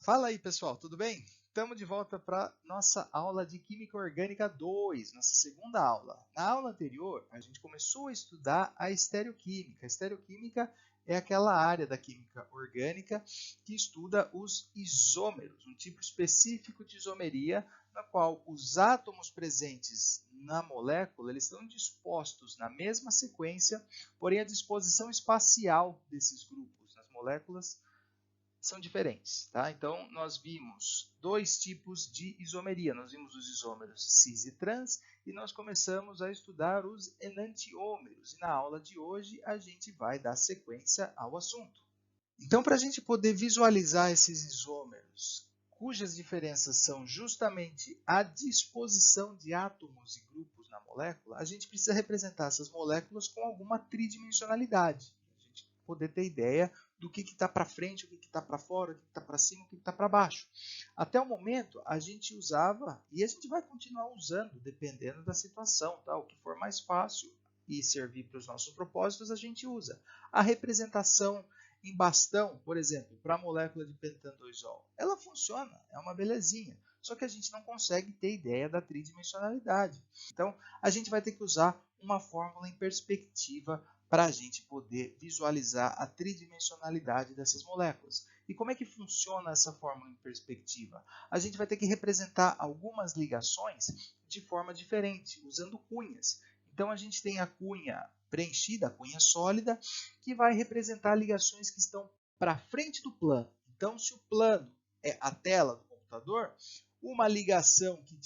Fala aí, pessoal, tudo bem? Estamos de volta para nossa aula de Química Orgânica 2, nossa segunda aula. Na aula anterior, a gente começou a estudar a estereoquímica. A estereoquímica é aquela área da química orgânica que estuda os isômeros, um tipo específico de isomeria, na qual os átomos presentes na molécula eles estão dispostos na mesma sequência, porém a disposição espacial desses grupos nas moléculas são diferentes, tá? Então, nós vimos dois tipos de isomeria. Nós vimos os isômeros cis e trans e nós começamos a estudar os enantiômeros. E na aula de hoje a gente vai dar sequência ao assunto. Então, para a gente poder visualizar esses isômeros, cujas diferenças são justamente a disposição de átomos e grupos na molécula, a gente precisa representar essas moléculas com alguma tridimensionalidade. A gente poder ter ideia do que está para frente, o que está para fora, o que está para cima, o que está para baixo. Até o momento, a gente usava, e a gente vai continuar usando, dependendo da situação, tá? O que for mais fácil e servir para os nossos propósitos, a gente usa. A representação em bastão, por exemplo, para a molécula de pentandoisol, ela funciona, é uma belezinha. Só que a gente não consegue ter ideia da tridimensionalidade. Então, a gente vai ter que usar uma fórmula em perspectiva para a gente poder visualizar a tridimensionalidade dessas moléculas. E como é que funciona essa fórmula em perspectiva? A gente vai ter que representar algumas ligações de forma diferente, usando cunhas. Então, a gente tem a cunha preenchida, a cunha sólida, que vai representar ligações que estão para frente do plano. Então, se o plano é a tela do computador, uma ligação que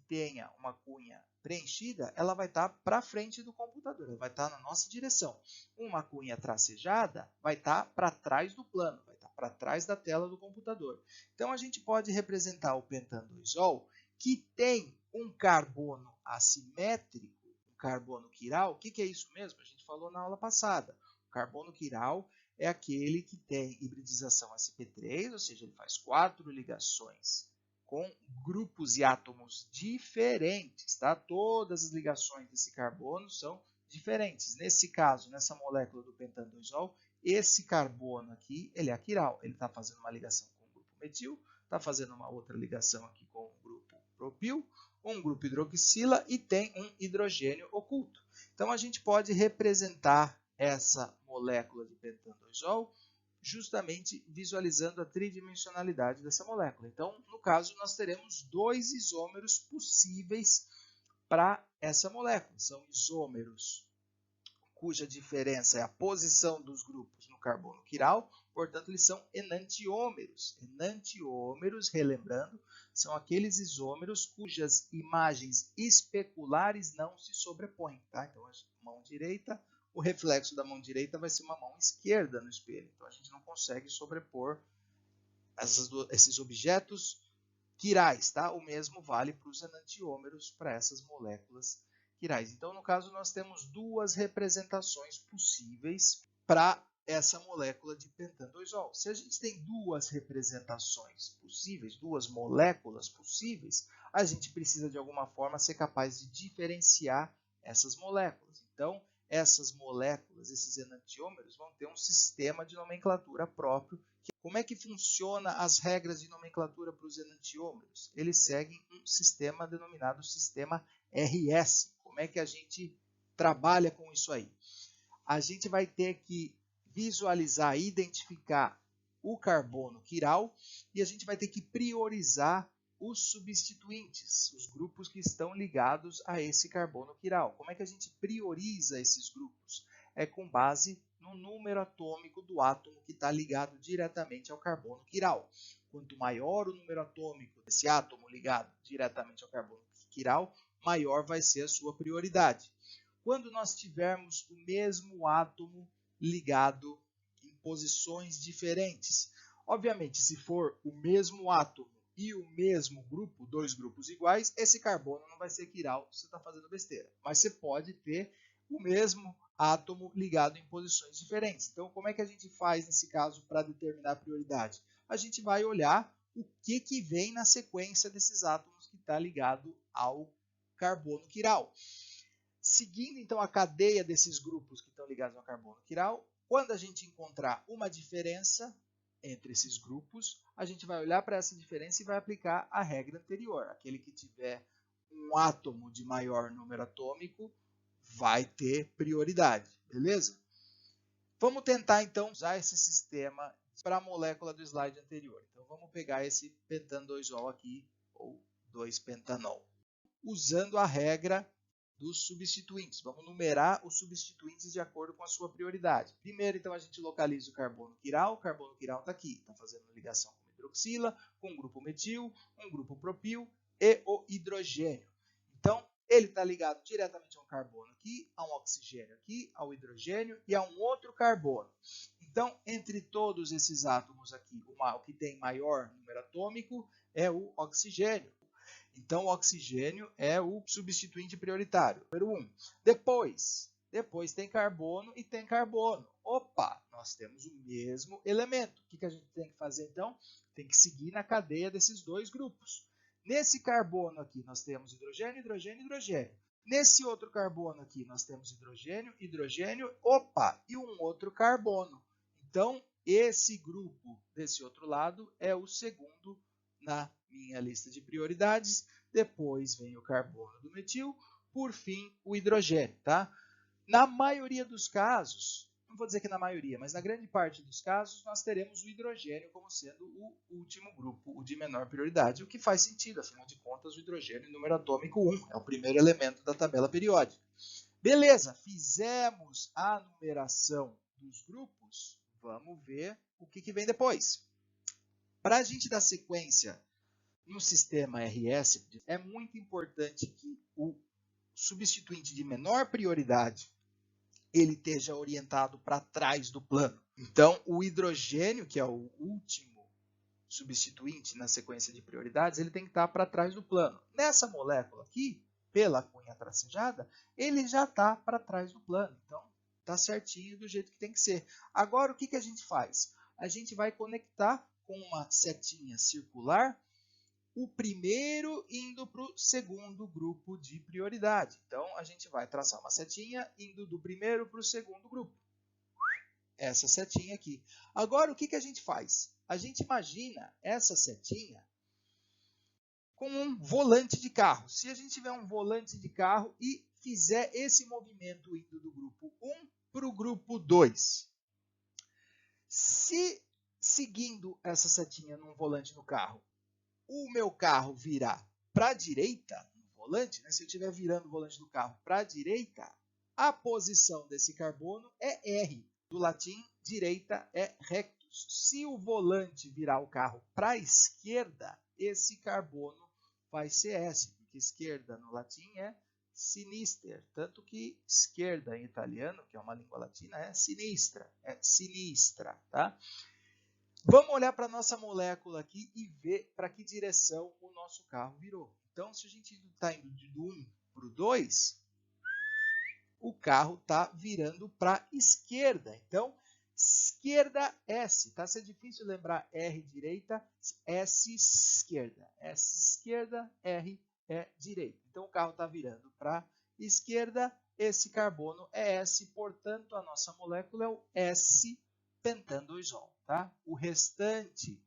tenha uma cunha preenchida, ela vai estar para frente do computador, ela vai estar na nossa direção. Uma cunha tracejada vai estar para trás do plano, vai estar para trás da tela do computador. Então, a gente pode representar o pentandoisol, que tem um carbono assimétrico, um carbono quiral. O que é isso mesmo? A gente falou na aula passada. O carbono quiral é aquele que tem hibridização sp3, ou seja, ele faz 4 ligações com grupos e átomos diferentes, tá? Todas as ligações desse carbono são diferentes. Nesse caso, nessa molécula do pentandoisol, esse carbono aqui, ele é aquiral. Ele está fazendo uma ligação com o grupo metil, está fazendo uma outra ligação aqui com o grupo propil, um grupo hidroxila e tem um hidrogênio oculto. Então, a gente pode representar essa molécula de pentandoisol justamente visualizando a tridimensionalidade dessa molécula. Então, no caso, nós teremos dois isômeros possíveis para essa molécula. São isômeros cuja diferença é a posição dos grupos no carbono quiral, portanto, eles são enantiômeros. Enantiômeros, relembrando, são aqueles isômeros cujas imagens especulares não se sobrepõem. Tá? Então, a mão direita, o reflexo da mão direita vai ser uma mão esquerda no espelho. Então, a gente não consegue sobrepor esses objetos quirais. Tá? O mesmo vale para os enantiômeros, para essas moléculas quirais. Então, no caso, nós temos duas representações possíveis para essa molécula de pentandoisol. Se a gente tem duas representações possíveis, duas moléculas possíveis, a gente precisa de alguma forma ser capaz de diferenciar essas moléculas. Então, essas moléculas, esses enantiômeros, vão ter um sistema de nomenclatura próprio. Como é que funciona as regras de nomenclatura para os enantiômeros? Eles seguem um sistema denominado sistema RS. Como é que a gente trabalha com isso aí? A gente vai ter que visualizar, identificar o carbono quiral e a gente vai ter que priorizar os substituintes, os grupos que estão ligados a esse carbono quiral. Como é que a gente prioriza esses grupos? É com base no número atômico do átomo que está ligado diretamente ao carbono quiral. Quanto maior o número atômico desse átomo ligado diretamente ao carbono quiral, maior vai ser a sua prioridade. Quando nós tivermos o mesmo átomo ligado em posições diferentes. Obviamente, se for o mesmo átomo e o mesmo grupo, dois grupos iguais, esse carbono não vai ser quiral, você está fazendo besteira. Mas você pode ter o mesmo átomo ligado em posições diferentes. Então, como é que a gente faz nesse caso para determinar a prioridade? A gente vai olhar o que vem na sequência desses átomos que está ligado ao carbono quiral. Seguindo, então, a cadeia desses grupos que estão ligados ao carbono quiral, quando a gente encontrar uma diferença, entre esses grupos, a gente vai olhar para essa diferença e vai aplicar a regra anterior. Aquele que tiver um átomo de maior número atômico vai ter prioridade, beleza? Vamos tentar, então, usar esse sistema para a molécula do slide anterior. Então, vamos pegar esse pentan 2-ol aqui, ou 2-pentanol, usando a regra dos substituintes. Vamos numerar os substituintes de acordo com a sua prioridade. Primeiro, então, a gente localiza o carbono quiral. O carbono quiral está aqui, está fazendo ligação com hidroxila, com um grupo metil, um grupo propil e o hidrogênio. Então, ele está ligado diretamente a um carbono aqui, a um oxigênio aqui, ao hidrogênio e a um outro carbono. Então, entre todos esses átomos aqui, o que tem maior número atômico é o oxigênio. Então, o oxigênio é o substituinte prioritário, número 1. Depois tem carbono e tem carbono. Opa, nós temos o mesmo elemento. O que a gente tem que fazer, então? Tem que seguir na cadeia desses dois grupos. Nesse carbono aqui, nós temos hidrogênio, hidrogênio, hidrogênio. Nesse outro carbono aqui, nós temos hidrogênio, hidrogênio, opa, e um outro carbono. Então, esse grupo desse outro lado é o segundo na minha lista de prioridades. Depois vem o carbono do metil, por fim, o hidrogênio, tá? Na maioria dos casos, não vou dizer que na maioria, mas na grande parte dos casos, nós teremos o hidrogênio como sendo o último grupo, o de menor prioridade, o que faz sentido, afinal de contas, o hidrogênio número atômico 1 é o primeiro elemento da tabela periódica. Beleza, fizemos a numeração dos grupos, vamos ver o que vem depois. Para a gente dar sequência no sistema RS, é muito importante que o substituinte de menor prioridade ele esteja orientado para trás do plano. Então, o hidrogênio, que é o último substituinte na sequência de prioridades, ele tem que estar para trás do plano. Nessa molécula aqui, pela cunha tracejada, ele já está para trás do plano. Então, está certinho do jeito que tem que ser. Agora, o que a gente faz? A gente vai conectar com uma setinha circular o primeiro indo para o segundo grupo de prioridade. Então, a gente vai traçar uma setinha indo do primeiro para o segundo grupo. Essa setinha aqui. Agora, o que a gente faz? A gente imagina essa setinha com um volante de carro. Se a gente tiver um volante de carro e fizer esse movimento indo do grupo 1 para o grupo 2. Se seguindo essa setinha num volante no carro, o meu carro virar para a direita, no volante, né? Se eu estiver virando o volante do carro para a direita, a posição desse carbono é R. Do latim, direita é rectus. Se o volante virar o carro para a esquerda, esse carbono vai ser S, porque esquerda no latim é sinister. Tanto que esquerda em italiano, que é uma língua latina, é sinistra, tá? Vamos olhar para a nossa molécula aqui e ver para que direção o nosso carro virou. Então, se a gente está indo do 1 para o 2, o carro está virando para a esquerda. Então, esquerda S. Tá? Se é difícil lembrar R direita, S esquerda. S esquerda, R é direita. Então, o carro está virando para a esquerda. Esse carbono é S, portanto, a nossa molécula é o S-pentan 2-ol. Tá? O restante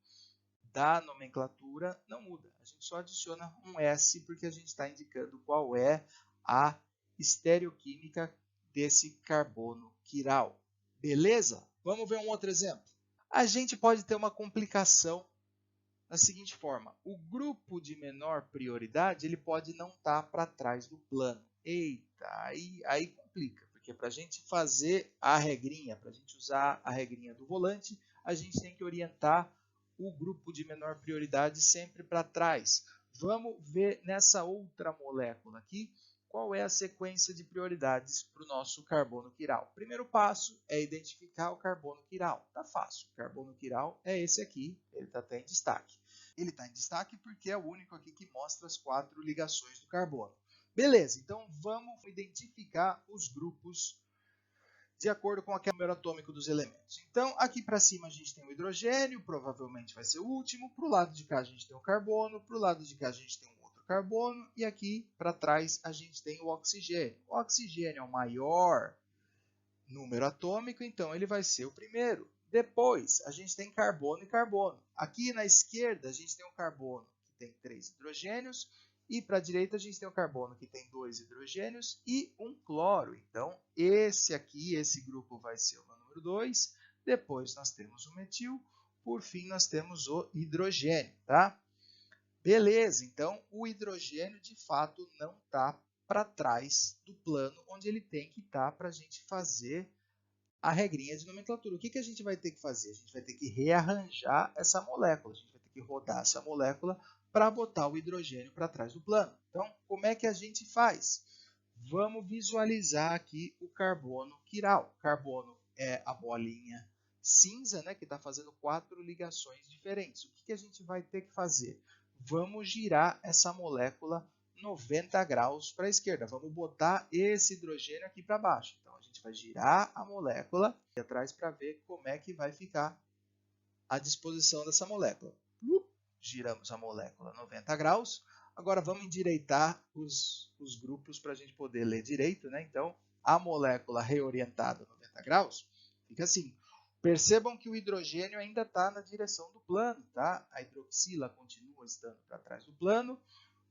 da nomenclatura não muda. A gente só adiciona um S porque a gente está indicando qual é a estereoquímica desse carbono quiral. Beleza? Vamos ver um outro exemplo. A gente pode ter uma complicação da seguinte forma. O grupo de menor prioridade ele pode não estar para trás do plano. Eita, aí complica. Porque para a gente fazer a regrinha, para a gente usar a regrinha do volante, a gente tem que orientar o grupo de menor prioridade sempre para trás. Vamos ver nessa outra molécula aqui qual é a sequência de prioridades para o nosso carbono quiral. Primeiro passo é identificar o carbono quiral. Tá fácil. O carbono quiral é esse aqui, ele está até em destaque. Ele está em destaque porque é o único aqui que mostra as 4 ligações do carbono. Beleza, então vamos identificar os grupos de acordo com aquele número atômico dos elementos. Então, aqui para cima a gente tem o hidrogênio, provavelmente vai ser o último. Para o lado de cá a gente tem o carbono, para o lado de cá a gente tem um outro carbono. E aqui para trás a gente tem o oxigênio. O oxigênio é o maior número atômico, então ele vai ser o primeiro. Depois, a gente tem carbono e carbono. Aqui na esquerda, a gente tem um carbono que tem 3 hidrogênios, e para a direita, a gente tem um carbono que tem 2 hidrogênios e um cloro. Então, esse aqui, esse grupo vai ser o número 2. Depois, nós temos o metil. Por fim, nós temos o hidrogênio, tá? Beleza, então o hidrogênio de fato não está para trás do plano onde ele tem que estar para a gente fazer a regrinha de nomenclatura. O que a gente vai ter que fazer? A gente vai ter que rearranjar essa molécula, a gente vai ter que rodar essa molécula para botar o hidrogênio para trás do plano. Então, como é que a gente faz? Vamos visualizar aqui o carbono quiral. Carbono é a bolinha cinza, né, que está fazendo 4 ligações diferentes. O que a gente vai ter que fazer? Vamos girar essa molécula 90 graus para a esquerda. Vamos botar esse hidrogênio aqui para baixo. Então, a gente vai girar a molécula aqui atrás para ver como é que vai ficar a disposição dessa molécula. Giramos a molécula 90 graus. Agora, vamos endireitar os grupos para a gente poder ler direito, né? Então, a molécula reorientada 90 graus fica assim. Percebam que o hidrogênio ainda está na direção do plano, tá? A hidroxila continua estando para trás do plano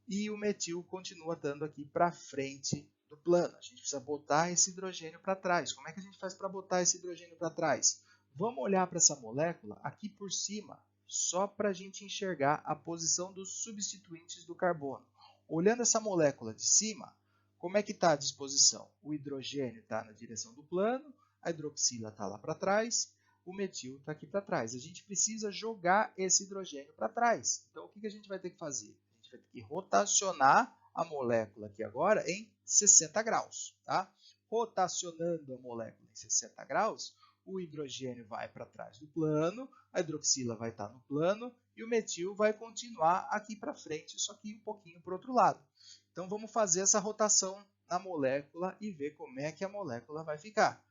e o metil continua estando aqui para frente do plano. A gente precisa botar esse hidrogênio para trás. Como é que a gente faz para botar esse hidrogênio para trás? Vamos olhar para essa molécula aqui por cima, só para a gente enxergar a posição dos substituintes do carbono. Olhando essa molécula de cima, como é que está a disposição? O hidrogênio está na direção do plano, a hidroxila está lá para trás, o metil está aqui para trás. A gente precisa jogar esse hidrogênio para trás. Então, o que a gente vai ter que fazer? A gente vai ter que rotacionar a molécula aqui agora em 60 graus. Tá? Rotacionando a molécula em 60 graus, o hidrogênio vai para trás do plano, a hidroxila vai estar no plano e o metil vai continuar aqui para frente, só que um pouquinho para o outro lado. Então, vamos fazer essa rotação na molécula e ver como é que a molécula vai ficar.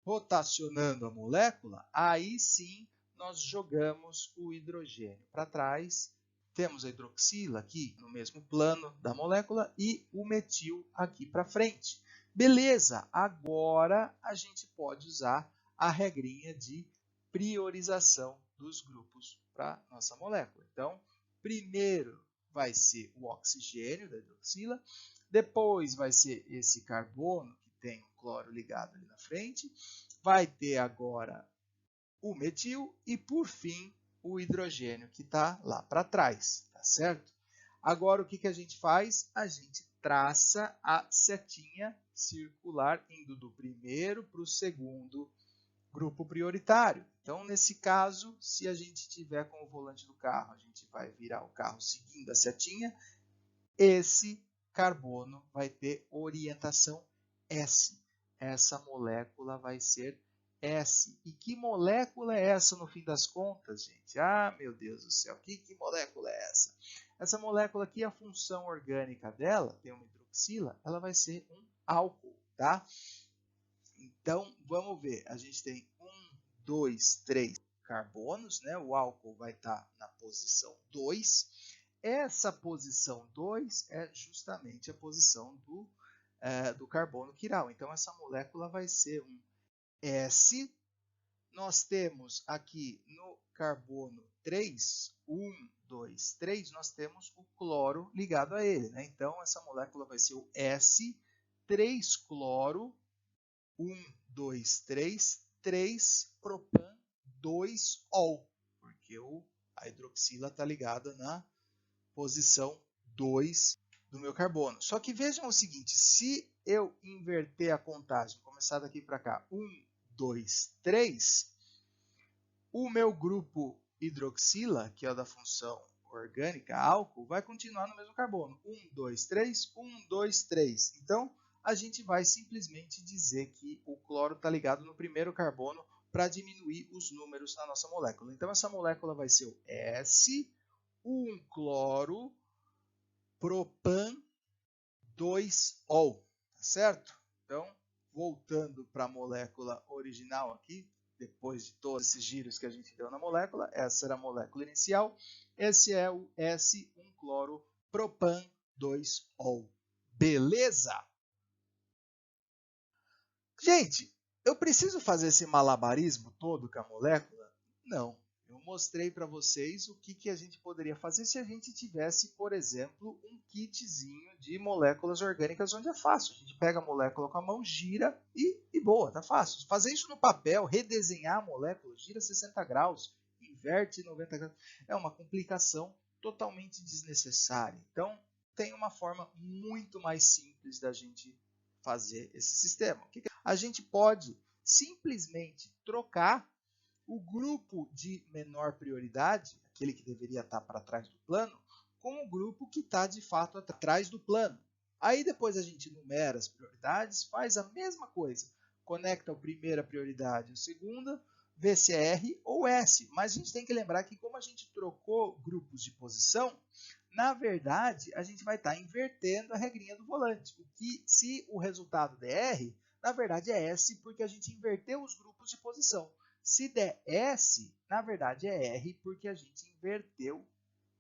Rotacionando a molécula, aí sim nós jogamos o hidrogênio para trás. Temos a hidroxila aqui no mesmo plano da molécula e o metil aqui para frente. Beleza, agora a gente pode usar a regrinha de priorização dos grupos para nossa molécula. Então, primeiro vai ser o oxigênio da hidroxila, depois vai ser esse carbono que tem um cloro ligado ali na frente, vai ter agora o metil e, por fim, o hidrogênio que está lá para trás, tá certo? Agora, o que a gente faz? A gente traça a setinha circular indo do primeiro para o segundo grupo prioritário. Então, nesse caso, se a gente tiver com o volante do carro, a gente vai virar o carro seguindo a setinha, esse carbono vai ter orientação S. Essa molécula vai ser S. E que molécula é essa no fim das contas, gente? Ah, meu Deus do céu, que molécula é essa? Essa molécula aqui, a função orgânica dela, tem uma hidroxila, ela vai ser um álcool, tá? Então, vamos ver. A gente tem 1, 2, 3 carbonos, né? O álcool vai estar na posição 2. Essa posição 2 é justamente a posição do carbono quiral. Então, essa molécula vai ser um S. Nós temos aqui no carbono 3, 1, 2, 3, nós temos o cloro ligado a ele. Né? Então, essa molécula vai ser o S, 3-cloro, 1, 2, 3, 3 propan, 2 ol, porque a hidroxila está ligada na posição 2 do meu carbono. Só que vejam o seguinte, se eu inverter a contagem, começar daqui para cá, 1, 2, 3, o meu grupo hidroxila, que é da função orgânica, álcool, vai continuar no mesmo carbono. 1, 2, 3, 1, 2, 3. Então, a gente vai simplesmente dizer que o cloro está ligado no primeiro carbono para diminuir os números na nossa molécula. Então, essa molécula vai ser o S, 1 cloro, propan, 2-ol, tá certo? Então, voltando para a molécula original aqui, depois de todos esses giros que a gente deu na molécula, essa era a molécula inicial, esse é o S1-cloro propan 2-ol. Beleza? Gente, Eu preciso fazer esse malabarismo todo com a molécula? Não. Eu mostrei para vocês o que a gente poderia fazer se a gente tivesse, por exemplo, um kitzinho de moléculas orgânicas onde é fácil. A gente pega a molécula com a mão, gira e boa, tá fácil. Fazer isso no papel, redesenhar a molécula, gira 60 graus, inverte 90 graus, é uma complicação totalmente desnecessária. Então, tem uma forma muito mais simples da gente fazer esse sistema. A gente pode simplesmente trocar o grupo de menor prioridade, aquele que deveria estar para trás do plano, com o grupo que está de fato atrás do plano. Aí depois a gente numera as prioridades, faz a mesma coisa, conecta a primeira prioridade e a segunda, vê se é R ou S. Mas a gente tem que lembrar que como a gente trocou grupos de posição, na verdade a gente vai estar invertendo a regrinha do volante. O que, se o resultado der R, na verdade é S, porque a gente inverteu os grupos de posição. Se der S, na verdade é R, porque a gente inverteu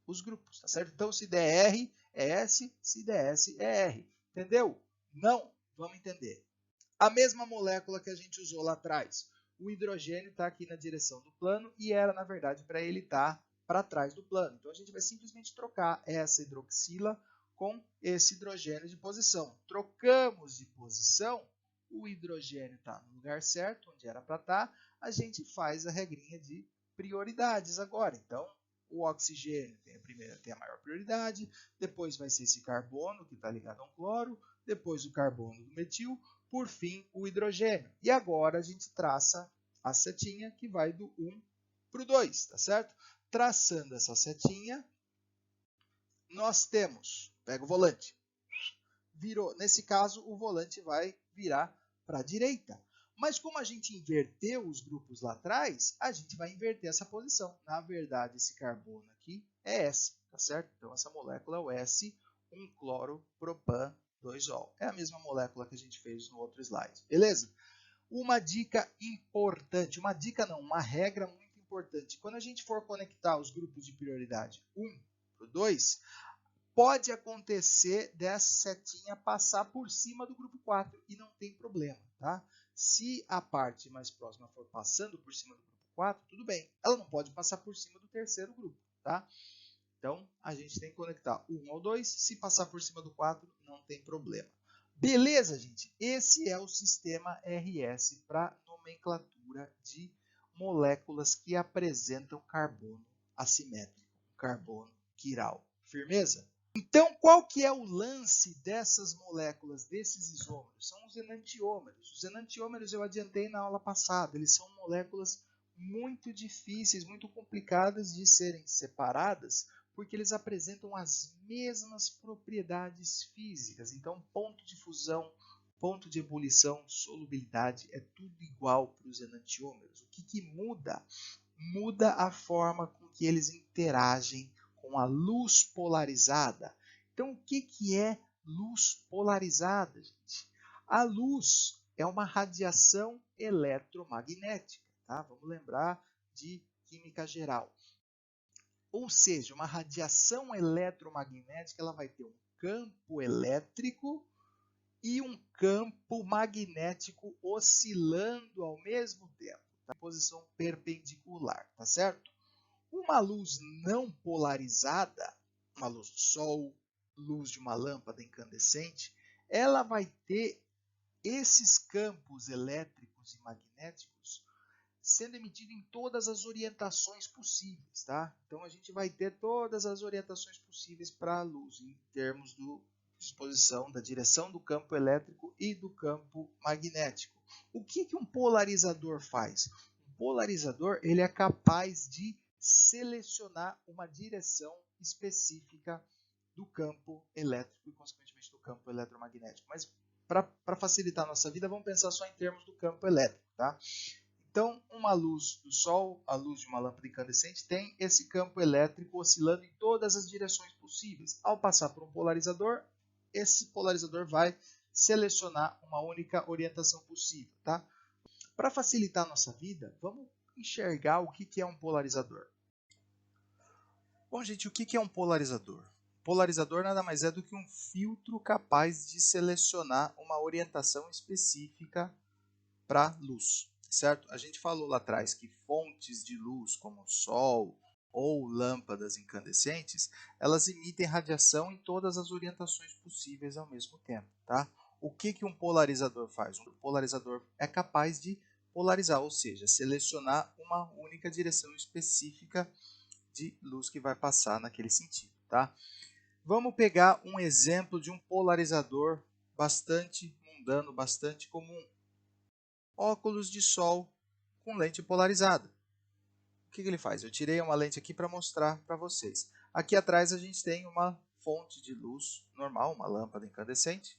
os grupos, tá certo? Então, se der R, é S, se der S, é R. Entendeu? Não? Vamos entender. A mesma molécula que a gente usou lá atrás. O hidrogênio está aqui na direção do plano e era, na verdade, para ele estar para trás do plano. Então, a gente vai simplesmente trocar essa hidroxila com esse hidrogênio de posição. Trocamos de posição, o hidrogênio está no lugar certo, onde era para estar, a gente faz a regrinha de prioridades agora. Então, o oxigênio tem a maior prioridade, depois vai ser esse carbono que está ligado a um cloro, depois o carbono do metil, por fim o hidrogênio. E agora a gente traça a setinha que vai do 1 para o 2, tá certo? Traçando essa setinha, nós temos, pega o volante, virou, nesse caso o volante vai virar para a direita. Mas como a gente inverteu os grupos lá atrás, a gente vai inverter essa posição. Na verdade, esse carbono aqui é S, tá certo? Então, essa molécula é o S, 1-cloropropan-2-ol. É a mesma molécula que a gente fez no outro slide, beleza? Uma dica importante, uma dica não, uma regra muito importante. Quando a gente for conectar os grupos de prioridade 1 para o 2, pode acontecer dessa setinha passar por cima do grupo 4 e não tem problema, tá? Se a parte mais próxima for passando por cima do grupo 4, tudo bem. Ela não pode passar por cima do terceiro grupo, tá? Então, a gente tem que conectar o 1 ao 2. Se passar por cima do 4, não tem problema. Beleza, gente? Esse é o sistema RS para nomenclatura de moléculas que apresentam carbono assimétrico, carbono quiral. Firmeza? Então, qual que é o lance dessas moléculas, desses isômeros? São os enantiômeros. Os enantiômeros eu adiantei na aula passada. Eles são moléculas muito difíceis, muito complicadas de serem separadas, porque eles apresentam as mesmas propriedades físicas. Então, ponto de fusão, ponto de ebulição, solubilidade, é tudo igual para os enantiômeros. O que muda? Muda a forma com que eles interagem com a luz polarizada. Então, o que é luz polarizada, gente? A luz é uma radiação eletromagnética, tá? Vamos lembrar de química geral. Ou seja, uma radiação eletromagnética ela vai ter um campo elétrico e um campo magnético oscilando ao mesmo tempo, tá? Posição perpendicular, tá certo? Uma luz não polarizada, uma luz do sol, luz de uma lâmpada incandescente, ela vai ter esses campos elétricos e magnéticos sendo emitido em todas as orientações possíveis, tá? Então a gente vai ter todas as orientações possíveis para a luz em termos de disposição da direção do campo elétrico e do campo magnético. O que um polarizador faz? Um polarizador ele é capaz de selecionar uma direção específica do campo elétrico e, consequentemente, do campo eletromagnético. Mas, para facilitar a nossa vida, vamos pensar só em termos do campo elétrico, tá? Então, uma luz do Sol, a luz de uma lâmpada incandescente, tem esse campo elétrico oscilando em todas as direções possíveis. Ao passar por um polarizador, esse polarizador vai selecionar uma única orientação possível, tá? Para facilitar a nossa vida, vamos enxergar o que é um polarizador. Bom, gente, o que é um polarizador? Polarizador nada mais é do que um filtro capaz de selecionar uma orientação específica para luz, certo? A gente falou lá atrás que fontes de luz como o sol ou lâmpadas incandescentes, elas emitem radiação em todas as orientações possíveis ao mesmo tempo, tá? O que um polarizador faz? Um polarizador é capaz de polarizar, ou seja, selecionar uma única direção específica de luz que vai passar naquele sentido, tá? Vamos pegar um exemplo de um polarizador bastante mundano, bastante comum. Óculos de sol com lente polarizada. O que ele faz? Eu tirei uma lente aqui para mostrar para vocês. Aqui atrás a gente tem uma fonte de luz normal, uma lâmpada incandescente.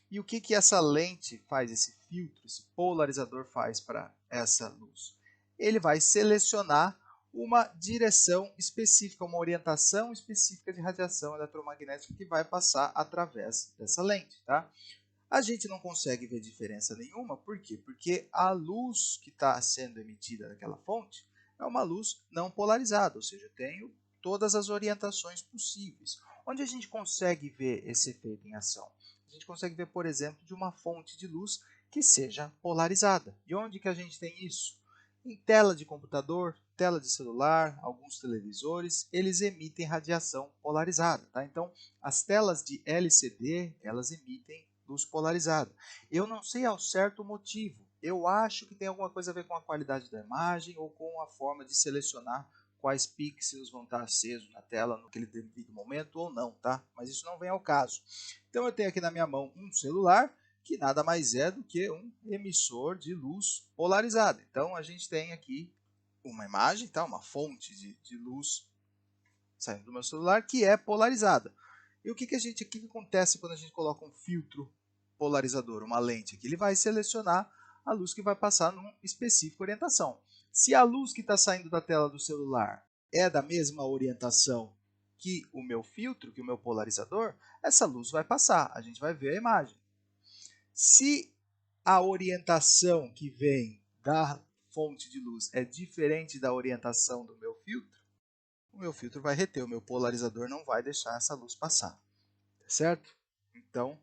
E o que essa lente faz, esse filtro, esse polarizador faz para essa luz? Ele vai selecionar uma direção específica, uma orientação específica de radiação eletromagnética que vai passar através dessa lente, tá? A gente não consegue ver diferença nenhuma, por quê? Porque a luz que está sendo emitida daquela fonte é uma luz não polarizada, ou seja, tem todas as orientações possíveis. Onde a gente consegue ver esse efeito em ação? A gente consegue ver, por exemplo, de uma fonte de luz que seja polarizada. E onde que a gente tem isso? Em tela de computador, tela de celular, alguns televisores, eles emitem radiação polarizada, tá? Então, as telas de LCD, elas emitem luz polarizada. Eu não sei ao certo o motivo. Eu acho que tem alguma coisa a ver com a qualidade da imagem ou com a forma de selecionar quais pixels vão estar acesos na tela naquele devido momento ou não, tá? Mas isso não vem ao caso. Então eu tenho aqui na minha mão um celular que nada mais é do que um emissor de luz polarizada. Então a gente tem aqui uma imagem, tá? Uma fonte de luz saindo do meu celular que é polarizada. E o que acontece quando a gente coloca um filtro polarizador, uma lente aqui? Ele vai selecionar a luz que vai passar numa específica orientação. Se a luz que está saindo da tela do celular é da mesma orientação que o meu filtro, que o meu polarizador, essa luz vai passar, a gente vai ver a imagem. Se a orientação que vem da fonte de luz é diferente da orientação do meu filtro, o meu filtro vai reter, o meu polarizador não vai deixar essa luz passar, certo? Então,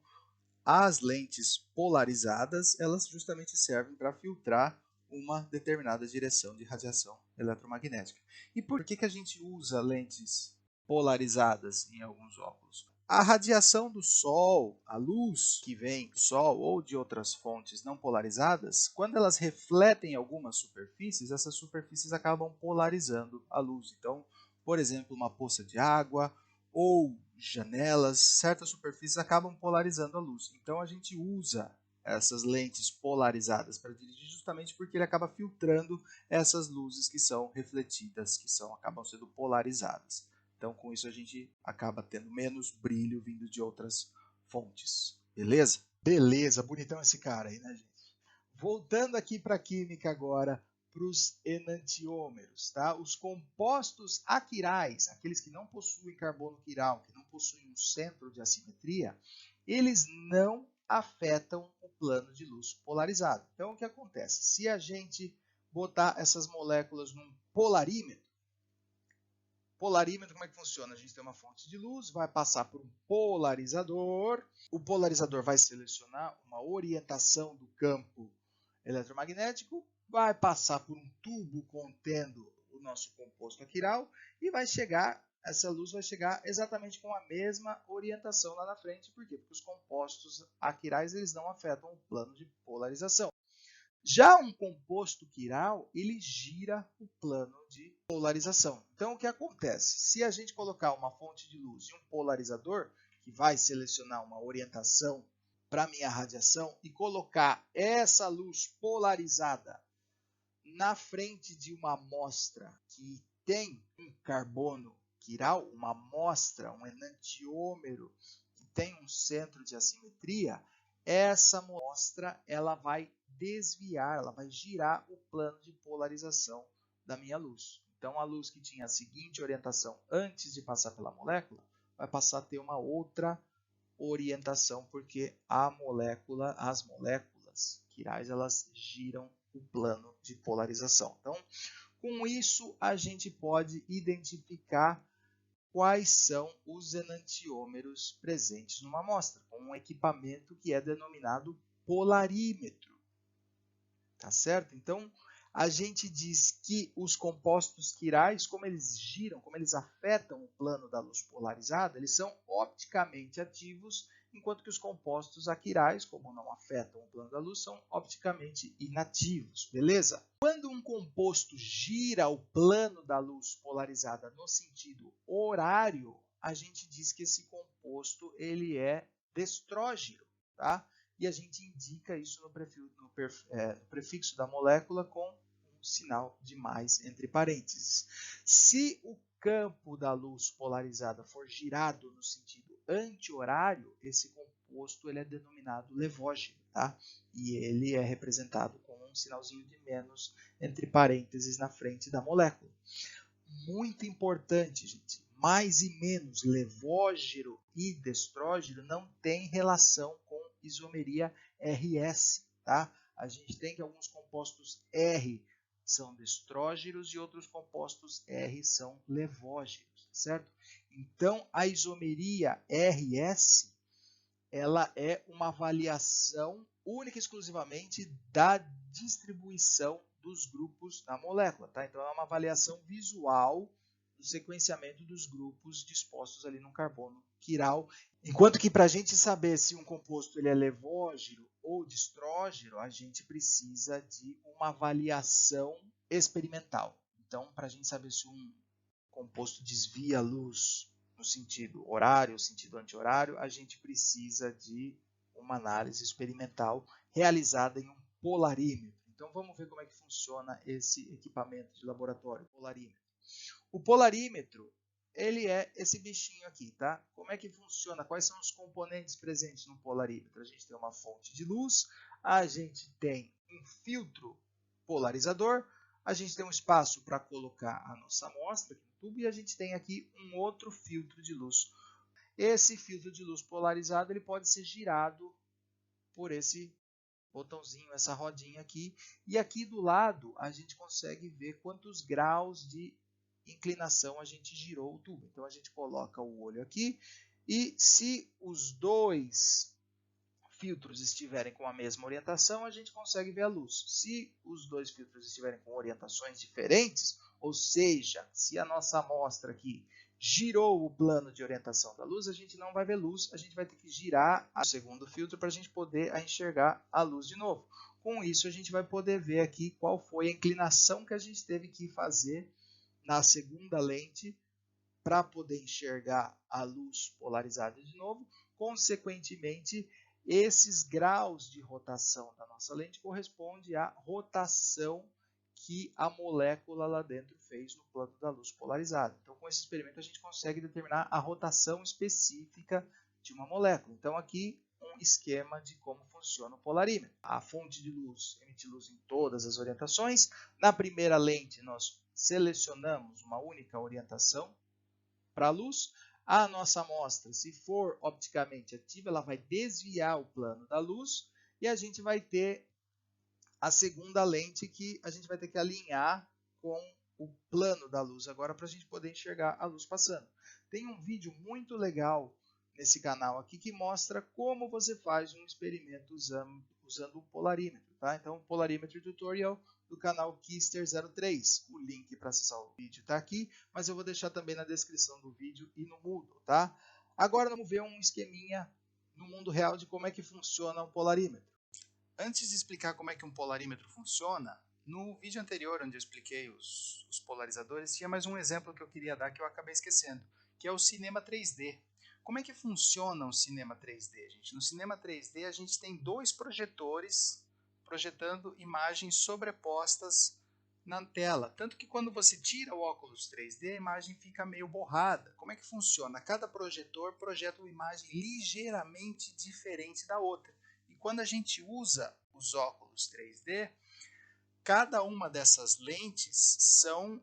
as lentes polarizadas, elas justamente servem para filtrar uma determinada direção de radiação eletromagnética. E por que a gente usa lentes polarizadas em alguns óculos? A radiação do Sol, a luz que vem do Sol ou de outras fontes não polarizadas, quando elas refletem algumas superfícies, essas superfícies acabam polarizando a luz. Então, por exemplo, uma poça de água ou janelas, certas superfícies acabam polarizando a luz. Então a gente usa essas lentes polarizadas para dirigir justamente porque ele acaba filtrando essas luzes que são refletidas, que acabam sendo polarizadas. Então com isso a gente acaba tendo menos brilho vindo de outras fontes. Beleza? Beleza, bonitão esse cara aí, né, gente? Voltando aqui para a química agora, para os enantiômeros, tá? Os compostos aquirais, aqueles que não possuem carbono quiral, que não possuem um centro de assimetria, eles não afetam o plano de luz polarizado. Então, o que acontece? Se a gente botar essas moléculas num polarímetro, como é que funciona? A gente tem uma fonte de luz, vai passar por um polarizador, o polarizador vai selecionar uma orientação do campo eletromagnético, vai passar por um tubo contendo o nosso composto aquiral e essa luz vai chegar exatamente com a mesma orientação lá na frente. Por quê? Porque os compostos aquirais eles não afetam o plano de polarização. Já um composto quiral, ele gira o plano de polarização. Então, o que acontece? Se a gente colocar uma fonte de luz e um polarizador, que vai selecionar uma orientação para a minha radiação, e colocar essa luz polarizada na frente de uma amostra que tem um carbono quiral, uma amostra, um enantiômero, que tem um centro de assimetria, essa amostra ela vai desviar, ela vai girar o plano de polarização da minha luz. Então, a luz que tinha a seguinte orientação antes de passar pela molécula, vai passar a ter uma outra orientação, porque as moléculas quirais, elas giram o plano de polarização. Então, com isso, a gente pode identificar quais são os enantiômeros presentes numa amostra, com um equipamento que é denominado polarímetro. tá certo? Então, a gente diz que os compostos quirais, como eles giram, como eles afetam o plano da luz polarizada, eles são opticamente ativos, enquanto que os compostos aquirais, como não afetam o plano da luz, são opticamente inativos, beleza? Quando um composto gira o plano da luz polarizada no sentido horário, a gente diz que esse composto ele é destrógiro, tá? E a gente indica isso no prefixo da molécula com um sinal de mais entre parênteses. Se o campo da luz polarizada for girado no sentido anti-horário, esse composto ele é denominado levógeno, tá? E ele é representado com um sinalzinho de menos entre parênteses na frente da molécula. Muito importante, gente. Mais e menos, levógeno e destrógeno não tem relação com isomeria RS, tá? A gente tem que alguns compostos R são destrógenos e outros compostos R são levógenos, certo? Então, a isomeria RS, ela é uma avaliação única e exclusivamente da distribuição dos grupos na molécula, tá? Então, é uma avaliação visual do sequenciamento dos grupos dispostos ali no carbono quiral. Enquanto que para a gente saber se um composto ele é levógeno ou destrógeno, a gente precisa de uma avaliação experimental. Então, para a gente saber se um composto desvia a luz no sentido horário ou sentido anti-horário, a gente precisa de uma análise experimental realizada em um polarímetro. Então, vamos ver como é que funciona esse equipamento de laboratório, polarímetro. O polarímetro, ele é esse bichinho aqui, tá? Como é que funciona? Quais são os componentes presentes no polarímetro? A gente tem uma fonte de luz, a gente tem um filtro polarizador, a gente tem um espaço para colocar a nossa amostra aqui no tubo e a gente tem aqui um outro filtro de luz. Esse filtro de luz polarizado ele pode ser girado por esse botãozinho, essa rodinha aqui. E aqui do lado a gente consegue ver quantos graus de inclinação a gente girou o tubo. Então a gente coloca o olho aqui e se os dois filtros estiverem com a mesma orientação, a gente consegue ver a luz. Se os dois filtros estiverem com orientações diferentes, ou seja, se a nossa amostra aqui girou o plano de orientação da luz, a gente não vai ver luz, a gente vai ter que girar o segundo filtro para a gente poder enxergar a luz de novo. Com isso, a gente vai poder ver aqui qual foi a inclinação que a gente teve que fazer na segunda lente para poder enxergar a luz polarizada de novo. Consequentemente, esses graus de rotação da nossa lente correspondem à rotação que a molécula lá dentro fez no plano da luz polarizada. Então, com esse experimento, a gente consegue determinar a rotação específica de uma molécula. Então, aqui um esquema de como funciona o polarímetro. A fonte de luz emite luz em todas as orientações. Na primeira lente, nós selecionamos uma única orientação para a luz. A nossa amostra, se for opticamente ativa, ela vai desviar o plano da luz e a gente vai ter a segunda lente que a gente vai ter que alinhar com o plano da luz agora para a gente poder enxergar a luz passando. Tem um vídeo muito legal nesse canal aqui que mostra como você faz um experimento usando o polarímetro, tá? Então, o polarímetro tutorial do canal Kister03. O link para acessar o vídeo está aqui, mas eu vou deixar também na descrição do vídeo e no Moodle, tá? Agora vamos ver um esqueminha no mundo real de como é que funciona o polarímetro. Antes de explicar como é que um polarímetro funciona, no vídeo anterior, onde eu expliquei os polarizadores, tinha mais um exemplo que eu queria dar que eu acabei esquecendo, que é o cinema 3D. Como é que funciona o cinema 3D, gente? No cinema 3D, a gente tem dois projetores projetando imagens sobrepostas na tela. Tanto que quando você tira o óculos 3D, a imagem fica meio borrada. Como é que funciona? Cada projetor projeta uma imagem ligeiramente diferente da outra. E quando a gente usa os óculos 3D, cada uma dessas lentes são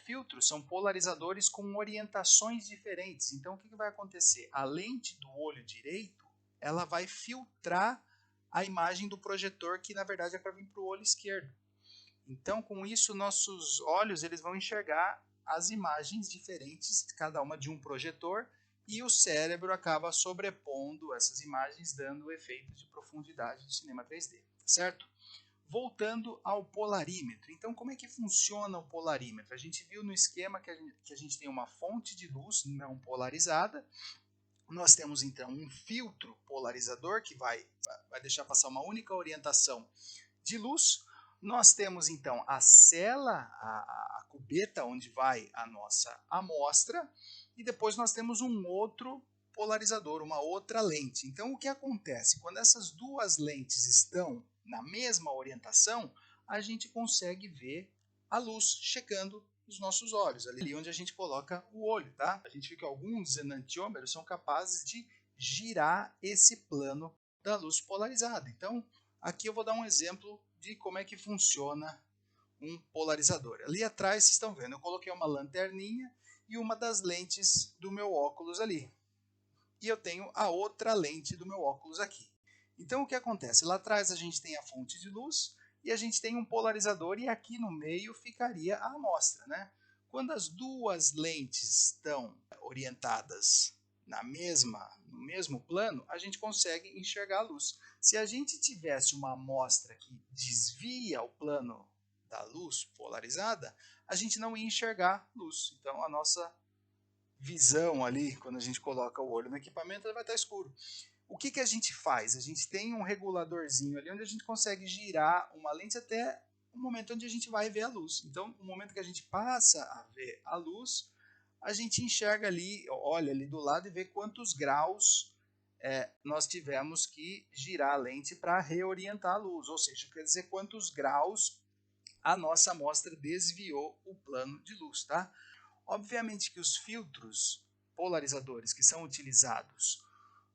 filtros, são polarizadores com orientações diferentes. Então, o que vai acontecer? A lente do olho direito, ela vai filtrar a imagem do projetor, que na verdade é para vir para o olho esquerdo. Então, com isso, nossos olhos eles vão enxergar as imagens diferentes, cada uma de um projetor, e o cérebro acaba sobrepondo essas imagens, dando o efeito de profundidade do cinema 3D, certo? voltando ao polarímetro. Então, como é que funciona o polarímetro? A gente viu no esquema que a gente tem uma fonte de luz não polarizada. Nós temos, então, um filtro polarizador que vai deixar passar uma única orientação de luz. Nós temos, então, a cela, a cubeta onde vai a nossa amostra. E depois nós temos um outro polarizador, uma outra lente. Então, o que acontece? Quando essas duas lentes estão na mesma orientação, a gente consegue ver a luz chegando nos nossos olhos, ali onde a gente coloca o olho, tá? A gente vê que alguns enantiômeros são capazes de girar esse plano da luz polarizada. Então, aqui eu vou dar um exemplo de como é que funciona um polarizador. Ali atrás, vocês estão vendo, eu coloquei uma lanterninha e uma das lentes do meu óculos ali. E eu tenho a outra lente do meu óculos aqui. Então, o que acontece? Lá atrás a gente tem a fonte de luz e a gente tem um polarizador e aqui no meio ficaria a amostra, né? Quando as duas lentes estão orientadas no mesmo plano, a gente consegue enxergar a luz. Se a gente tivesse uma amostra que desvia o plano da luz polarizada, a gente não ia enxergar luz. Então, a nossa visão ali, quando a gente coloca o olho no equipamento, ela vai estar escuro. O que a gente faz? A gente tem um reguladorzinho ali onde a gente consegue girar uma lente até o momento onde a gente vai ver a luz. Então, no momento que a gente passa a ver a luz, a gente enxerga ali, olha ali do lado e vê quantos graus nós tivemos que girar a lente para reorientar a luz. Ou seja, quer dizer quantos graus a nossa amostra desviou o plano de luz, tá? Obviamente que os filtros polarizadores que são utilizados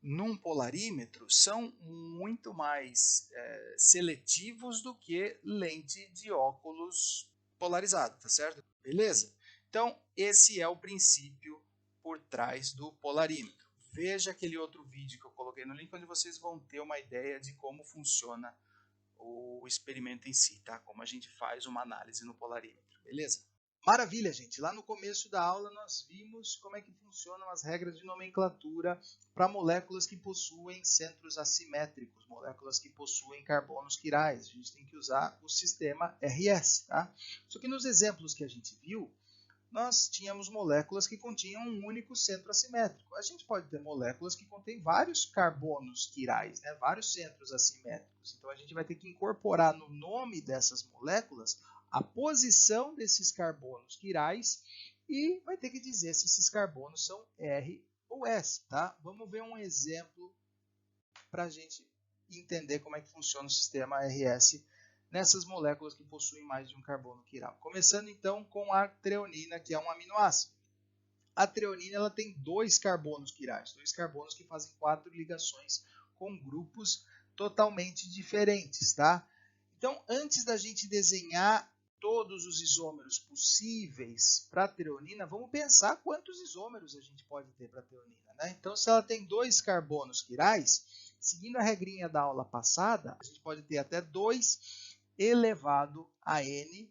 num polarímetro são muito mais seletivos do que lente de óculos polarizado, tá certo? Beleza? Então, esse é o princípio por trás do polarímetro. Veja aquele outro vídeo que eu coloquei no link, onde vocês vão ter uma ideia de como funciona o experimento em si, tá? Como a gente faz uma análise no polarímetro, beleza? Maravilha, gente. Lá no começo da aula nós vimos como é que funcionam as regras de nomenclatura para moléculas que possuem centros assimétricos, moléculas que possuem carbonos quirais. A gente tem que usar o sistema RS, tá? Só que nos exemplos que a gente viu, nós tínhamos moléculas que continham um único centro assimétrico. A gente pode ter moléculas que contêm vários carbonos quirais, né? Vários centros assimétricos. Então a gente vai ter que incorporar no nome dessas moléculas a posição desses carbonos quirais e vai ter que dizer se esses carbonos são R ou S, tá? Vamos ver um exemplo para a gente entender como é que funciona o sistema RS nessas moléculas que possuem mais de um carbono quiral. Começando então com a treonina, que é um aminoácido. A treonina ela tem dois carbonos quirais, dois carbonos que fazem 4 ligações com grupos totalmente diferentes, tá? Então, antes da gente desenhar todos os isômeros possíveis para a treonina, vamos pensar quantos isômeros a gente pode ter para a treonina, né? Então, se ela tem dois carbonos quirais, seguindo a regrinha da aula passada, a gente pode ter até 2 elevado a n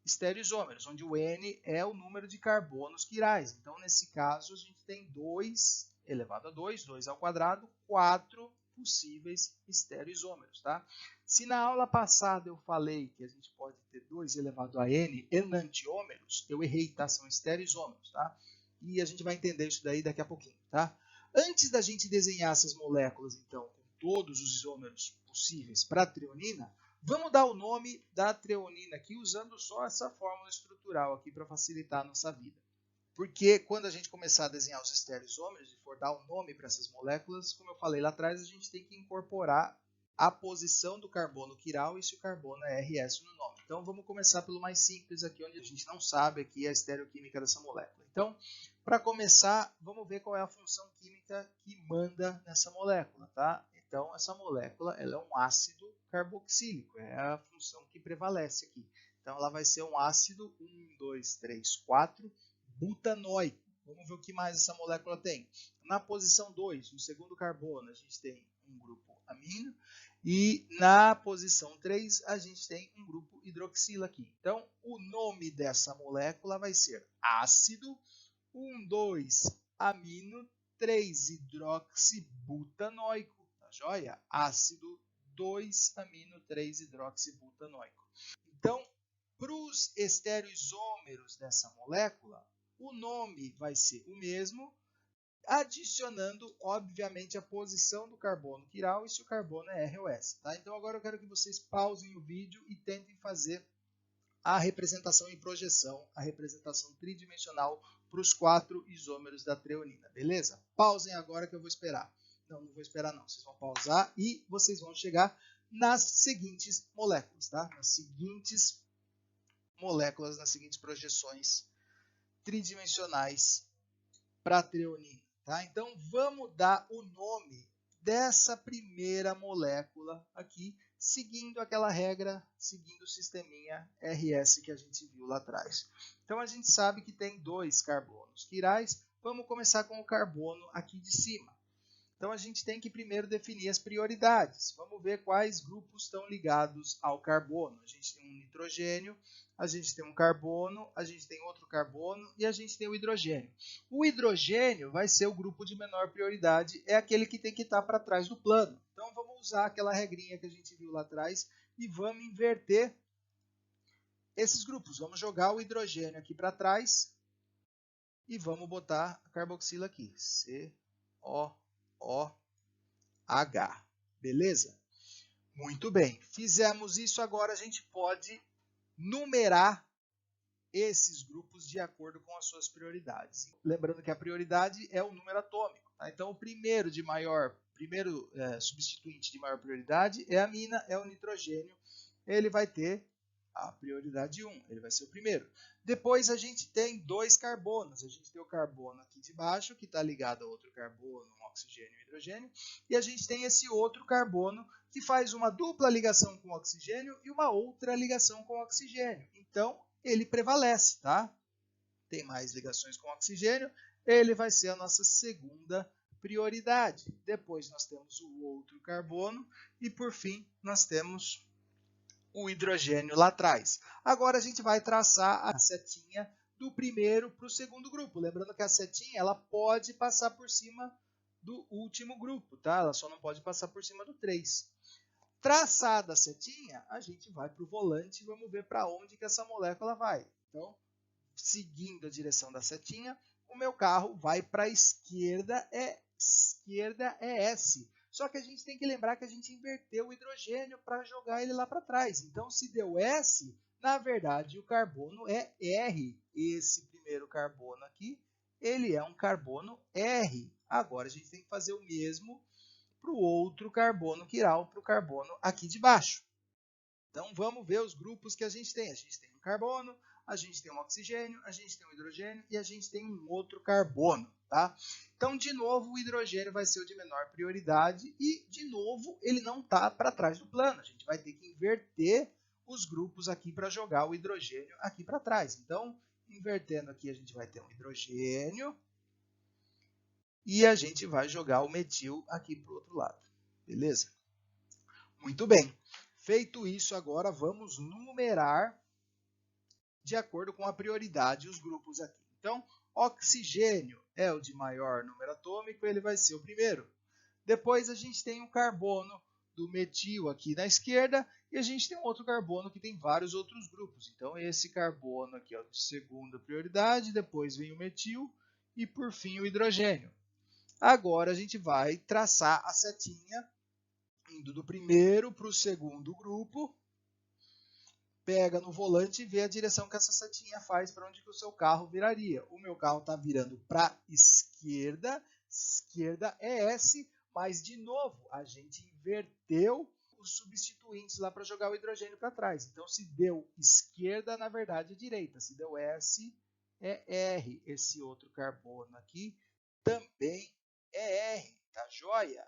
estereoisômeros, onde o n é o número de carbonos quirais. Então, nesse caso, a gente tem 2 elevado a 2, 2 ao quadrado, 4 possíveis estereoisômeros, tá? Se na aula passada eu falei que a gente pode ter 2 elevado a n enantiômeros, eu errei, tá? São estereoisômeros, tá? E a gente vai entender isso daí daqui a pouquinho, tá? Antes da gente desenhar essas moléculas, então, com todos os isômeros possíveis para a treonina, vamos dar o nome da treonina aqui usando só essa fórmula estrutural aqui para facilitar a nossa vida. Porque quando a gente começar a desenhar os estereoisômeros e for dar o nome para essas moléculas, como eu falei lá atrás, a gente tem que incorporar a posição do carbono quiral e se o carbono é RS no nome. Então vamos começar pelo mais simples aqui, onde a gente não sabe aqui a estereoquímica dessa molécula. Então, para começar, vamos ver qual é a função química que manda nessa molécula, tá? Então, essa molécula ela é um ácido carboxílico, é a função que prevalece aqui. Então, ela vai ser um ácido 1, 2, 3, 4, butanoico. Vamos ver o que mais essa molécula tem. Na posição 2, no segundo carbono, a gente tem um grupo amino. E na posição 3, a gente tem um grupo hidroxila aqui. Então, o nome dessa molécula vai ser ácido 1, 2, amino, 3, hidroxibutanoico. Tá joia? Ácido 2-amino-3-hidroxibutanoico. Então, para os estereoisômeros dessa molécula, o nome vai ser o mesmo, adicionando, obviamente, a posição do carbono quiral e se o carbono é R ou S. Tá? Então, agora eu quero que vocês pausem o vídeo e tentem fazer a representação em projeção, a representação tridimensional para os 4 isômeros da treonina, beleza? Pausem agora que eu vou esperar. Não vou esperar não, vocês vão pausar e vocês vão chegar nas seguintes moléculas, tá? Nas seguintes moléculas, nas seguintes projeções tridimensionais para a treonina, tá? Então, vamos dar o nome dessa primeira molécula aqui, seguindo aquela regra, seguindo o sisteminha RS que a gente viu lá atrás. Então, a gente sabe que tem 2 carbonos quirais. Vamos começar com o carbono aqui de cima. Então, a gente tem que primeiro definir as prioridades. Vamos ver quais grupos estão ligados ao carbono. A gente tem um nitrogênio, a gente tem um carbono, a gente tem outro carbono e a gente tem o hidrogênio. O hidrogênio vai ser o grupo de menor prioridade, é aquele que tem que estar para trás do plano. Então, vamos usar aquela regrinha que a gente viu lá atrás e vamos inverter esses grupos. Vamos jogar o hidrogênio aqui para trás e vamos botar a carboxila aqui. COOH. Beleza? Muito bem. Fizemos isso, agora a gente pode numerar esses grupos de acordo com as suas prioridades. Lembrando que a prioridade é o número atômico. Tá? Então, o primeiro substituinte de maior prioridade é a amina, é o nitrogênio. Ele vai ter a prioridade 1, ele vai ser o primeiro. Depois a gente tem 2 carbonos. A gente tem o carbono aqui de baixo, que está ligado a outro carbono, um oxigênio e um hidrogênio. E a gente tem esse outro carbono, que faz uma dupla ligação com o oxigênio e uma outra ligação com o oxigênio. Então, ele prevalece, tá? Tem mais ligações com o oxigênio, ele vai ser a nossa segunda prioridade. Depois nós temos o outro carbono e, por fim, nós temos o hidrogênio lá atrás. Agora a gente vai traçar a setinha do primeiro para o segundo grupo. Lembrando que a setinha ela pode passar por cima do último grupo, tá? Ela só não pode passar por cima do 3. Traçada a setinha, a gente vai para o volante e vamos ver para onde que essa molécula vai. Então, seguindo a direção da setinha, o meu carro vai para a esquerda é S. Só que a gente tem que lembrar que a gente inverteu o hidrogênio para jogar ele lá para trás. Então, se deu S, na verdade, o carbono é R. Esse primeiro carbono aqui, ele é um carbono R. Agora, a gente tem que fazer o mesmo para o outro carbono quiral, para o carbono aqui de baixo. Então, vamos ver os grupos que a gente tem. A gente tem um carbono, a gente tem um oxigênio, a gente tem um hidrogênio e a gente tem um outro carbono, tá? Então, de novo, o hidrogênio vai ser o de menor prioridade e, de novo, ele não está para trás do plano. A gente vai ter que inverter os grupos aqui para jogar o hidrogênio aqui para trás. Então, invertendo aqui, a gente vai ter um hidrogênio e a gente vai jogar o metil aqui para o outro lado. Beleza? Muito bem. Feito isso, agora vamos numerar de acordo com a prioridade os grupos aqui. Então, oxigênio é o de maior número atômico, ele vai ser o primeiro. Depois a gente tem o carbono do metil aqui na esquerda e a gente tem um outro carbono que tem vários outros grupos. Então, esse carbono aqui é o de segunda prioridade, depois vem o metil e, por fim, o hidrogênio. Agora, a gente vai traçar a setinha, indo do primeiro para o segundo grupo. Pega no volante e vê a direção que essa setinha faz para onde que o seu carro viraria. O meu carro está virando para a esquerda, esquerda é S, mas de novo, a gente inverteu os substituintes lá para jogar o hidrogênio para trás. Então, se deu esquerda, na verdade é direita. Se deu S, é R. Esse outro carbono aqui também é R, tá joia?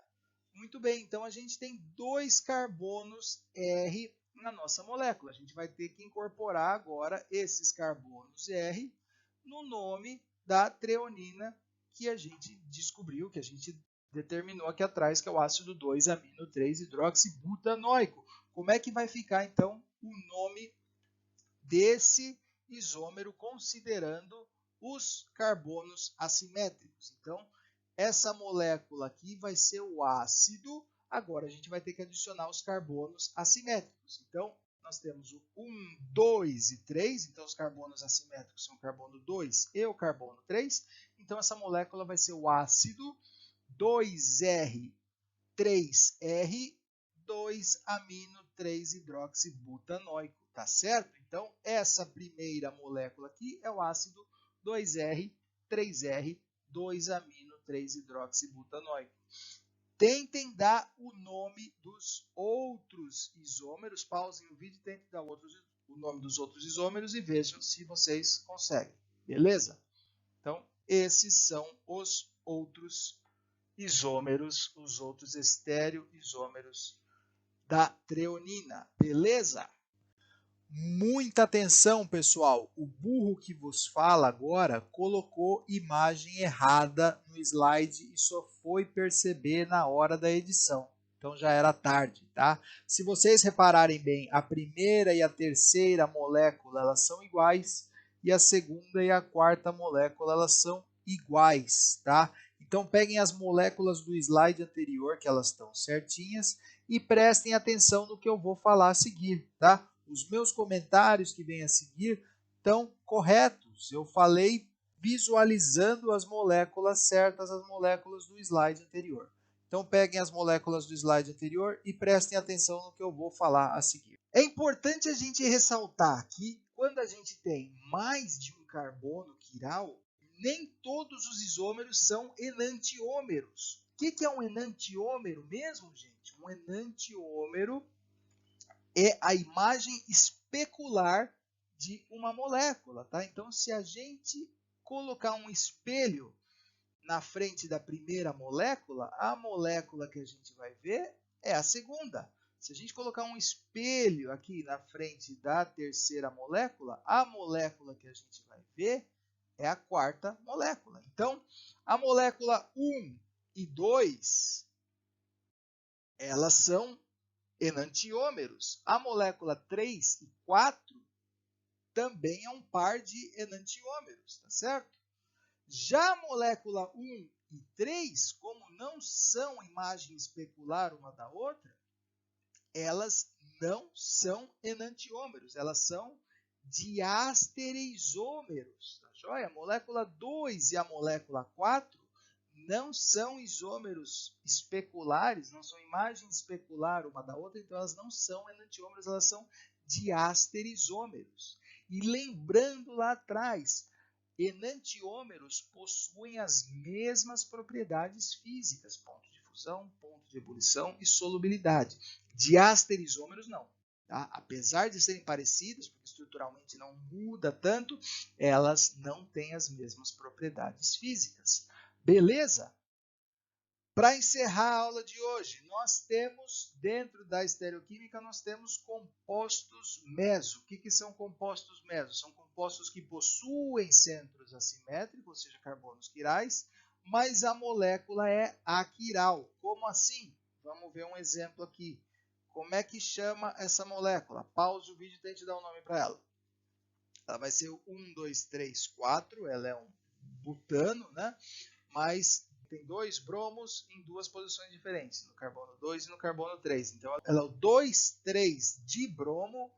Muito bem, então a gente tem 2 carbonos R na nossa molécula. A gente vai ter que incorporar agora esses carbonos R no nome da treonina que a gente descobriu, que a gente determinou aqui atrás, que é o ácido 2-amino-3-hidroxibutanoico. Como é que vai ficar, então, o nome desse isômero, considerando os carbonos assimétricos? Então, essa molécula aqui vai ser o ácido Agora a gente vai ter que adicionar os carbonos assimétricos. Então, nós temos o 1, 2 e 3. Então, os carbonos assimétricos são o carbono 2 e o carbono 3. Então, essa molécula vai ser o ácido 2R, 3R, 2-amino 3-hidroxibutanoico, tá certo? Então, essa primeira molécula aqui é o ácido 2R, 3R, 2-amino 3-hidroxibutanoico. Tentem dar o nome dos outros isômeros, pausem o vídeo e tentem dar o nome dos outros isômeros e vejam se vocês conseguem, beleza? Então, esses são os outros isômeros, os outros estereoisômeros da treonina, beleza? Muita atenção, pessoal. O burro que vos fala agora colocou imagem errada no slide e só foi perceber na hora da edição. Então já era tarde, tá? Se vocês repararem bem, a primeira e a terceira molécula elas são iguais e a segunda e a quarta molécula elas são iguais, tá? Então peguem as moléculas do slide anterior, que elas estão certinhas, e prestem atenção no que eu vou falar a seguir, tá? Os meus comentários que vêm a seguir estão corretos. Eu falei visualizando as moléculas certas, as moléculas do slide anterior. Então peguem as moléculas do slide anterior e prestem atenção no que eu vou falar a seguir. É importante a gente ressaltar que quando a gente tem mais de um carbono quiral, nem todos os isômeros são enantiômeros. O que é um enantiômero mesmo, gente? Um enantiômero é a imagem especular de uma molécula, tá? Então, se a gente colocar um espelho na frente da primeira molécula, a molécula que a gente vai ver é a segunda. Se a gente colocar um espelho aqui na frente da terceira molécula, a molécula que a gente vai ver é a quarta molécula. Então, a molécula 1 e 2, elas são enantiômeros. A molécula 3 e 4 também é um par de enantiômeros, tá certo? Já a molécula 1 e 3, como não são imagem especular uma da outra, elas não são enantiômeros, elas são diastereisômeros, tá joia? A molécula 2 e a molécula 4 não são isômeros especulares, não são imagem especular uma da outra, então elas não são enantiômeros, elas são diastereisômeros. E lembrando lá atrás, enantiômeros possuem as mesmas propriedades físicas, ponto de fusão, ponto de ebulição e solubilidade. Diastereisômeros não. Tá? Apesar de serem parecidos, porque estruturalmente não muda tanto, elas não têm as mesmas propriedades físicas. Beleza? Para encerrar a aula de hoje, nós temos, dentro da estereoquímica, nós temos compostos meso. O que são compostos meso? São compostos que possuem centros assimétricos, ou seja, carbonos quirais, mas a molécula é aquiral. Como assim? Vamos ver um exemplo aqui. Como é que chama essa molécula? Pause o vídeo e tente dar um nome para ela. Ela vai ser o 1, 2, 3, 4. Ela é um butano, né? Mas tem dois bromos em duas posições diferentes, no carbono 2 e no carbono 3. Então, ela é o 2,3 de bromo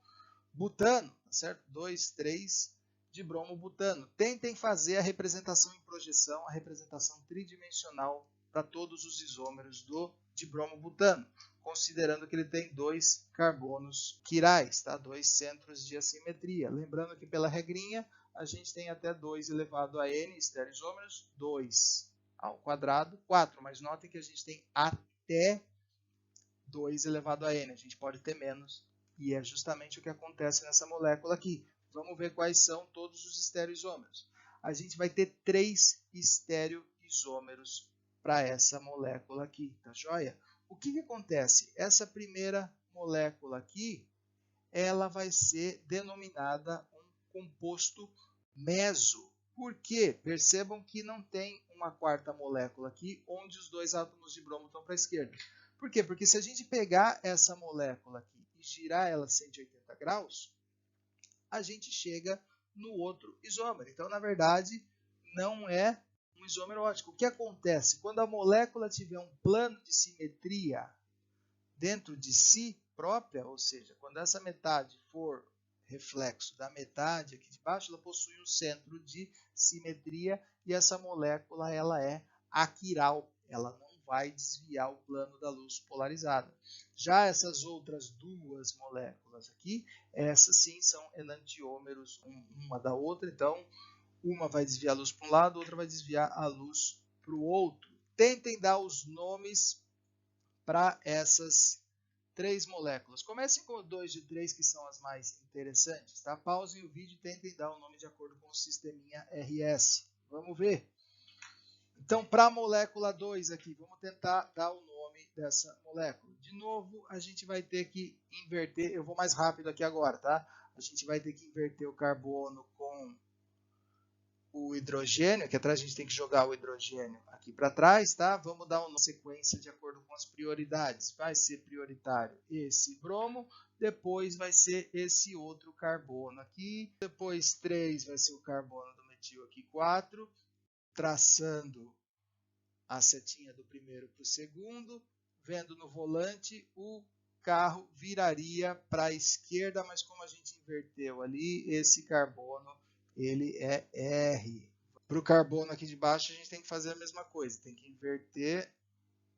butano, tá certo? 2,3 de bromo butano. Tentem fazer a representação em projeção, a representação tridimensional para todos os isômeros de bromo butano, considerando que ele tem dois carbonos quirais, tá? Dois centros de assimetria. Lembrando que pela regrinha, a gente tem até 2 elevado a n estereoisômeros, 2 ao quadrado, 4. Mas notem que a gente tem até 2 elevado a n. A gente pode ter menos. E é justamente o que acontece nessa molécula aqui. Vamos ver quais são todos os estereoisômeros. A gente vai ter 3 estereoisômeros para essa molécula aqui, tá joia? O que acontece? Essa primeira molécula aqui, ela vai ser denominada um composto meso. Por quê? Percebam que não tem uma quarta molécula aqui, onde os dois átomos de bromo estão para a esquerda. Por quê? Porque se a gente pegar essa molécula aqui e girar ela 180 graus, a gente chega no outro isômero. Então, na verdade, não é um isômero óptico. O que acontece? Quando a molécula tiver um plano de simetria dentro de si própria, ou seja, quando essa metade for reflexo da metade aqui de baixo, ela possui um centro de simetria e essa molécula ela é aquiral, ela não vai desviar o plano da luz polarizada. Já essas outras duas moléculas aqui, essas sim são enantiômeros uma da outra, então uma vai desviar a luz para um lado, outra vai desviar a luz para o outro. Tentem dar os nomes para essas 3 moléculas. Comecem com o 2 de 3, que são as mais interessantes. Tá? Pausem o vídeo e tentem dar o nome de acordo com o sisteminha RS. Vamos ver. Então, para a molécula 2 aqui, vamos tentar dar o nome dessa molécula. De novo, a gente vai ter que inverter. Eu vou mais rápido aqui agora, tá? A gente vai ter que inverter o carbono com o hidrogênio. Aqui atrás a gente tem que jogar o hidrogênio aqui para trás, tá? Vamos dar uma sequência de acordo com as prioridades. Vai ser prioritário esse bromo, depois vai ser esse outro carbono aqui, depois 3 vai ser o carbono do metil aqui 4, traçando a setinha do primeiro para o segundo, vendo no volante, o carro viraria para a esquerda, mas como a gente inverteu ali, esse carbono ele é R. Para o carbono aqui de baixo, a gente tem que fazer a mesma coisa, tem que inverter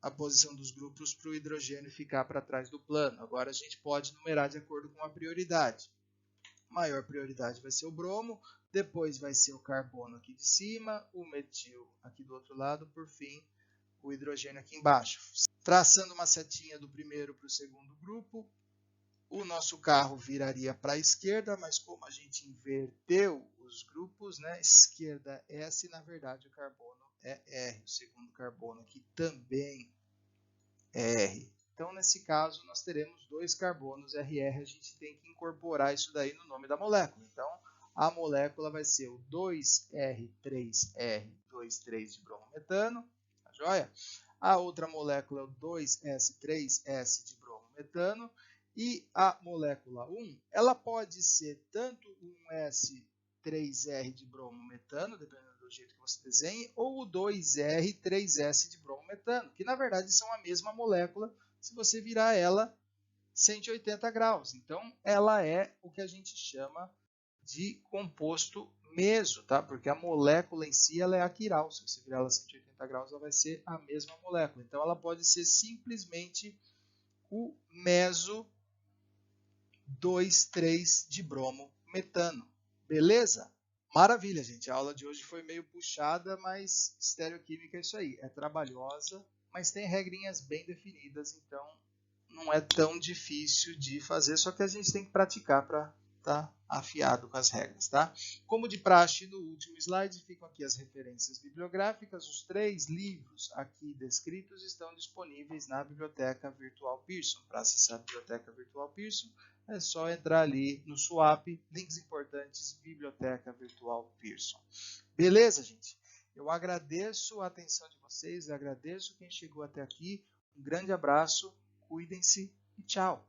a posição dos grupos para o hidrogênio ficar para trás do plano. Agora a gente pode numerar de acordo com a prioridade. Maior prioridade vai ser o bromo, depois vai ser o carbono aqui de cima, o metil aqui do outro lado, por fim o hidrogênio aqui embaixo. Traçando uma setinha do primeiro para o segundo grupo, o nosso carro viraria para a esquerda, mas como a gente inverteu os grupos, né, esquerda S, na verdade o carbono é R, o segundo carbono aqui também é R. Então, nesse caso, nós teremos 2 carbonos RR, a gente tem que incorporar isso daí no nome da molécula. Então, a molécula vai ser o 2R3R23 de bromometano, tá joia? A outra molécula é o 2S3S de bromometano. E a molécula 1, ela pode ser tanto um S3R de bromometano, dependendo do jeito que você desenhe, ou o 2R3S de bromometano, que na verdade são a mesma molécula, se você virar ela 180 graus. Então, ela é o que a gente chama de composto meso, tá? Porque a molécula em si ela é aquiral. Se você virar ela 180 graus, ela vai ser a mesma molécula. Então, ela pode ser simplesmente o meso 2,3 de bromo metano. Beleza? Maravilha, gente. A aula de hoje foi meio puxada, mas estereoquímica é isso aí. É trabalhosa, mas tem regrinhas bem definidas, então não é tão difícil de fazer, só que a gente tem que praticar para estar afiado com as regras, tá? Como de praxe, no último slide ficam aqui as referências bibliográficas. Os 3 livros aqui descritos estão disponíveis na Biblioteca Virtual Pearson. Para acessar a Biblioteca Virtual Pearson, é só entrar ali no swap, links importantes, Biblioteca Virtual Pearson. Beleza, gente? Eu agradeço a atenção de vocês, agradeço quem chegou até aqui. Um grande abraço, cuidem-se e tchau!